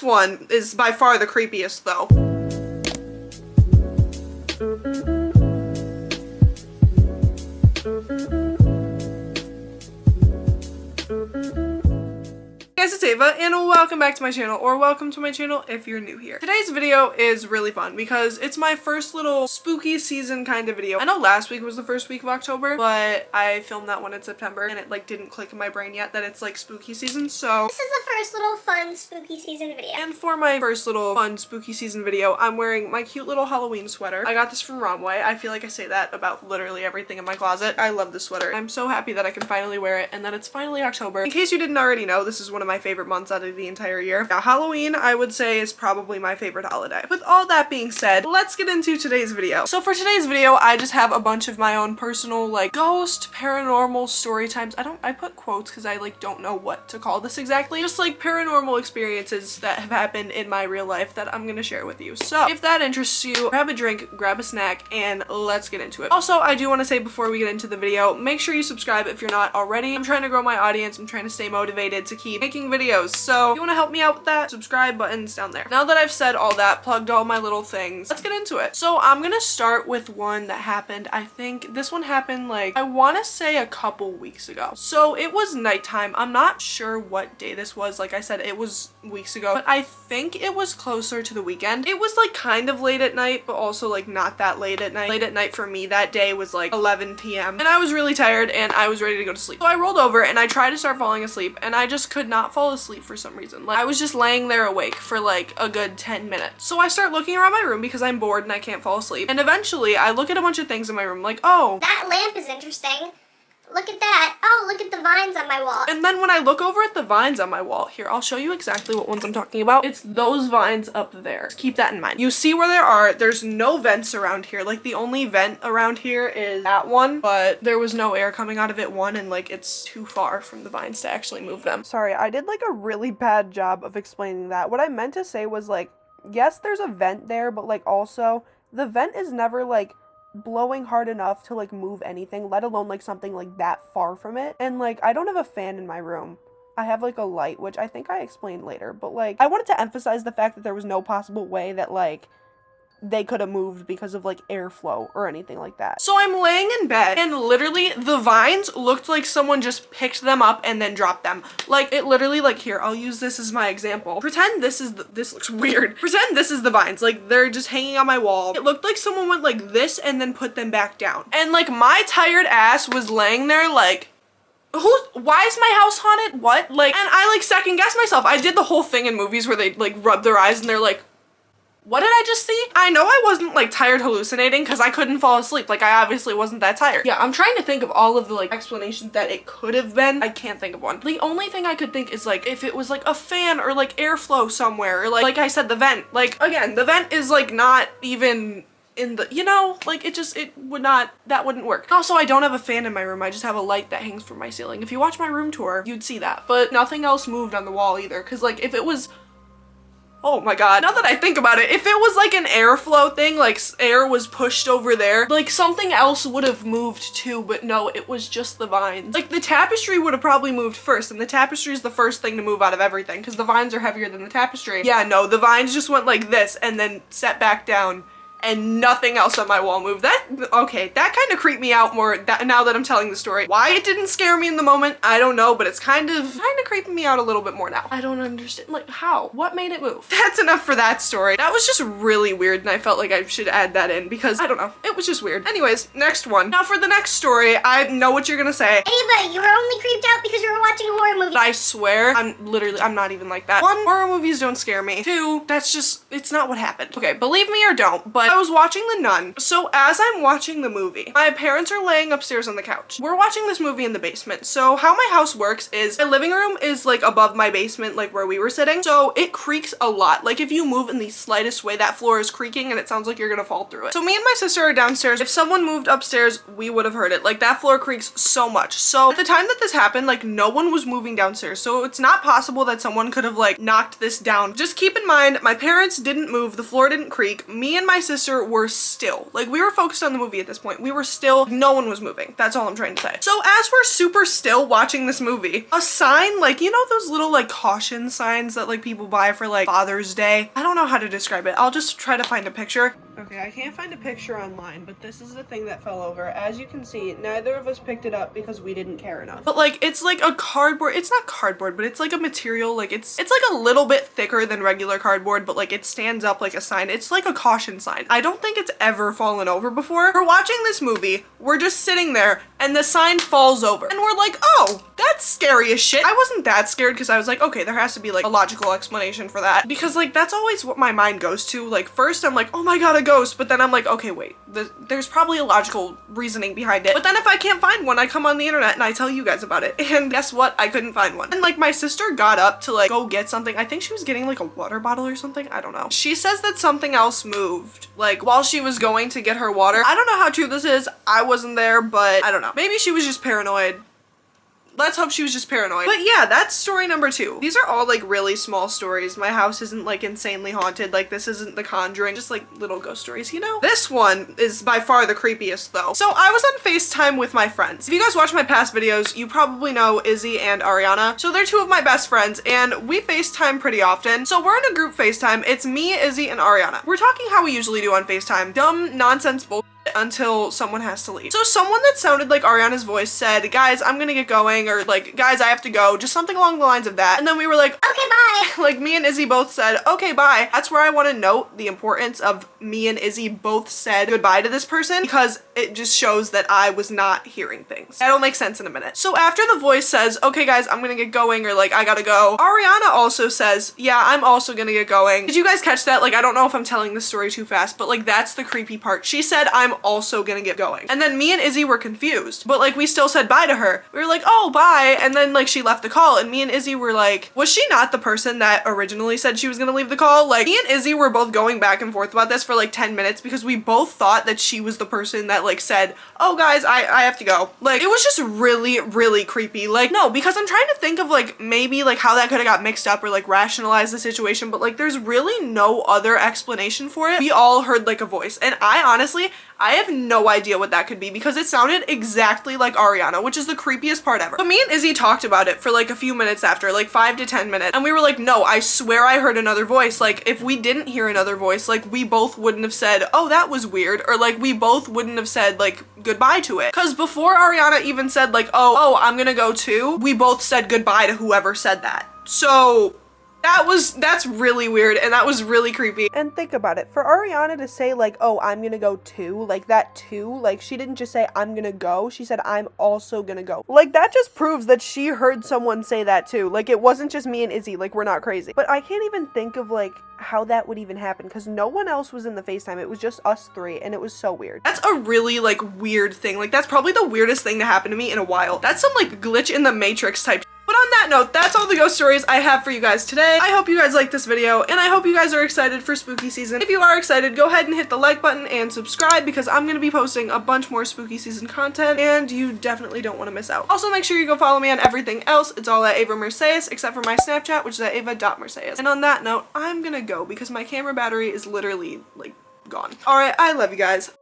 one is by far the creepiest though. Guys, it's Ava and welcome back to my channel, or welcome to my channel if you're new here. Today's video is really fun because it's my first little spooky season kind of video. I know last week was the first week of October, but I filmed that one in September and it like didn't click in my brain yet that it's like spooky season, so this is the first little fun spooky season video. And for my first little fun spooky season video, I'm wearing my cute little Halloween sweater. I got this from Romway. I feel like I say that about literally everything in my closet. I love this sweater. I'm so happy that I can finally wear it and that it's finally October. In case you didn't already know, this is one of my favorite months out of the entire year. Now, Halloween, I would say, is probably my favorite holiday. With all that being said, let's get into today's video. So for today's video, I just have a bunch of my own personal, like, ghost, paranormal story times. I put quotes because I, like, don't know what to call this exactly. Just, like, paranormal experiences that have happened in my real life that I'm gonna share with you. So if that interests you, grab a drink, grab a snack, and let's get into it. Also, I do want to say before we get into the video, make sure you subscribe if you're not already. I'm trying to grow my audience. I'm trying to stay motivated to keep making videos. So if you want to help me out with that, subscribe button's down there. Now that I've said all that, plugged all my little things, let's get into it. So I'm gonna start with one that happened. I think this one happened like, I want to say a couple weeks ago. So it was nighttime. I'm not sure what day this was. Like I said, it was weeks ago, but I think it was closer to the weekend. It was like kind of late at night, but also like not that late at night. Late at night for me that day was like 11 p.m. and I was really tired and I was ready to go to sleep. So I rolled over and I tried to start falling asleep and I just could not fall asleep for some reason. Like I was just laying there awake for like a good 10 minutes. So I start looking around my room because I'm bored and I can't fall asleep. And eventually I look at a bunch of things in my room like, oh, that lamp is interesting. Look at that. Oh, look at the vines on my wall. And then when I look over at the vines on my wall, here, I'll show you exactly what ones I'm talking about. It's those vines up there. Just keep that in mind. You see where there are, there's no vents around here. Like the only vent around here is that one, but there was no air coming out of it, one, and like it's too far from the vines to actually move them. Sorry, I did like a really bad job of explaining that. What I meant to say was like, yes, there's a vent there, but like also the vent is never like blowing hard enough to like move anything, let alone like something like that far from it. And like I don't have a fan in my room. I have like a light, which I think I explained later, but like I wanted to emphasize the fact that there was no possible way that like they could have moved because of like airflow or anything like that. So I'm laying in bed and literally the vines looked like someone just picked them up and then dropped them. Like it literally, like here, I'll use this as my example. Pretend this is this looks weird. Pretend this is the vines. Like they're just hanging on my wall. It looked like someone went like this and then put them back down. And like my tired ass was laying there like, why is my house haunted? What? Like, and I like second guessed myself. I did the whole thing in movies where they like rub their eyes and they're like, what did I just see? I know I wasn't like tired hallucinating because I couldn't fall asleep. Like I obviously wasn't that tired. Yeah, I'm trying to think of all of the like explanations that it could have been. I can't think of one. The only thing I could think is like if it was like a fan or like airflow somewhere, or like I said, the vent. Like again, the vent is like not even in the, you know, like it would not, that wouldn't work. Also, I don't have a fan in my room. I just have a light that hangs from my ceiling. If you watch my room tour, you'd see that. But nothing else moved on the wall either. Cause like if it was, oh my god, now that I think about it, if it was like an airflow thing, like air was pushed over there, like something else would have moved too, but no, it was just the vines. Like the tapestry would have probably moved first, and the tapestry is the first thing to move out of everything because the vines are heavier than the tapestry. Yeah, no, the vines just went like this and then set back down and nothing else on my wall moved. Okay, that kind of creeped me out more now that I'm telling the story. Why it didn't scare me in the moment, I don't know, but it's kind of creeping me out a little bit more now. I don't understand, like how? What made it move? That's enough for that story. That was just really weird and I felt like I should add that in because, I don't know, it was just weird. Anyways, next one. Now for the next story, I know what you're gonna say. Ava, you were only creeped out because you were watching a horror movie. I swear, I'm not even like that. One, horror movies don't scare me. Two, that's just, it's not what happened. Okay, believe me or don't, but I was watching The Nun. So as I'm watching the movie, my parents are laying upstairs on the couch. We're watching this movie in the basement. So how my house works is my living room is like above my basement, like where we were sitting. So it creaks a lot. Like if you move in the slightest way, that floor is creaking and it sounds like you're gonna fall through it. So me and my sister are downstairs. If someone moved upstairs, we would have heard it. Like that floor creaks so much. So at the time that this happened, like no one was moving downstairs. So it's not possible that someone could have like knocked this down. Just keep in mind, my parents didn't move, the floor didn't creak. Me and my sister sister were still. Like, we were focused on the movie at this point. We were still, no one was moving. That's all I'm trying to say. So as we're super still watching this movie, a sign, like, you know those little like caution signs that like people buy for like Father's Day? I don't know how to describe it. I'll just try to find a picture. Okay, I can't find a picture online, but this is the thing that fell over. As you can see, neither of us picked it up because we didn't care enough. But like, it's like a cardboard. It's not cardboard, but it's like a material. Like it's like a little bit thicker than regular cardboard, but like it stands up like a sign. It's like a caution sign. I don't think it's ever fallen over before. We're watching this movie. We're just sitting there and the sign falls over. And we're like, oh, that's scary as shit. I wasn't that scared because I was like, okay, there has to be like a logical explanation for that. Because like, that's always what my mind goes to. Like first I'm like, oh my God, a ghost. But then I'm like, okay, wait, there's probably a logical reasoning behind it. But then if I can't find one, I come on the internet and I tell you guys about it. And guess what? I couldn't find one. And like my sister got up to like go get something. I think she was getting like a water bottle or something. I don't know. She says that something else moved like while she was going to get her water. I don't know how true this is. I wasn't there, but I don't know. Maybe she was just paranoid. Let's hope she was just paranoid. But yeah, that's story number 2. These are all like really small stories. My house isn't like insanely haunted. Like this isn't The Conjuring, just like little ghost stories, you know? This one is by far the creepiest though. So I was on FaceTime with my friends. If you guys watch my past videos, you probably know Izzy and Ariana. So they're 2 of my best friends and we FaceTime pretty often. So we're in a group FaceTime. It's me, Izzy, and Ariana. We're talking how we usually do on FaceTime. Dumb, nonsense bullshit until someone has to leave. So someone that sounded like Ariana's voice said, guys, I'm gonna get going, or like, guys, I have to go, just something along the lines of that. And then we were like, Okay, bye. like me and Izzy both said, okay, bye. That's where I want to note the importance of me and Izzy both said goodbye to this person because it just shows that I was not hearing things. That'll make sense in a minute. So after the voice says, okay guys, I'm gonna get going, or like, I gotta go, Ariana also says, yeah, I'm also gonna get going. Did you guys catch that? Like, I don't know if I'm telling this story too fast, but like, that's the creepy part. She said, I'm also gonna get going. And then me and Izzy were confused, but like, we still said bye to her. We were like, oh, bye. And then like, she left the call and me and Izzy were like, was she not the person that originally said she was gonna leave the call? Like, me and Izzy were both going back and forth about this for like 10 minutes because we both thought that she was the person that like said, oh guys, I have to go. Like, it was just really, really creepy. Like, no, because I'm trying to think of like, maybe like how that could have got mixed up or like rationalize the situation, but like, there's really no other explanation for it. We all heard like a voice and I have no idea what that could be because it sounded exactly like Ariana, which is the creepiest part ever. But me and Izzy talked about it for like a few minutes after, like 5 to 10 minutes. And we were like, no, I swear I heard another voice. Like if we didn't hear another voice, like we both wouldn't have said, oh, that was weird. Or like we both wouldn't have said like goodbye to it. Cause before Ariana even said like, oh, I'm gonna go too, we both said goodbye to whoever said that. So that's really weird and that was really creepy. And think about it, for Ariana to say like, oh, I'm gonna go too, like that too, like she didn't just say I'm gonna go, she said I'm also gonna go. Like that just proves that she heard someone say that too. Like it wasn't just me and Izzy, like we're not crazy. But I can't even think of like how that would even happen because no one else was in the FaceTime. It was just us 3 and it was so weird. That's a really like weird thing. Like that's probably the weirdest thing to happen to me in a while. That's some like glitch in the Matrix type. But on that note, that's all the ghost stories I have for you guys today. I hope you guys liked this video, and I hope you guys are excited for spooky season. If you are excited, go ahead and hit the like button and subscribe because I'm going to be posting a bunch more spooky season content, and you definitely don't want to miss out. Also, make sure you go follow me on everything else. It's all at avamerceis, except for my Snapchat, which is at ava.merceis. And on that note, I'm gonna go because my camera battery is literally, like, gone. Alright, I love you guys.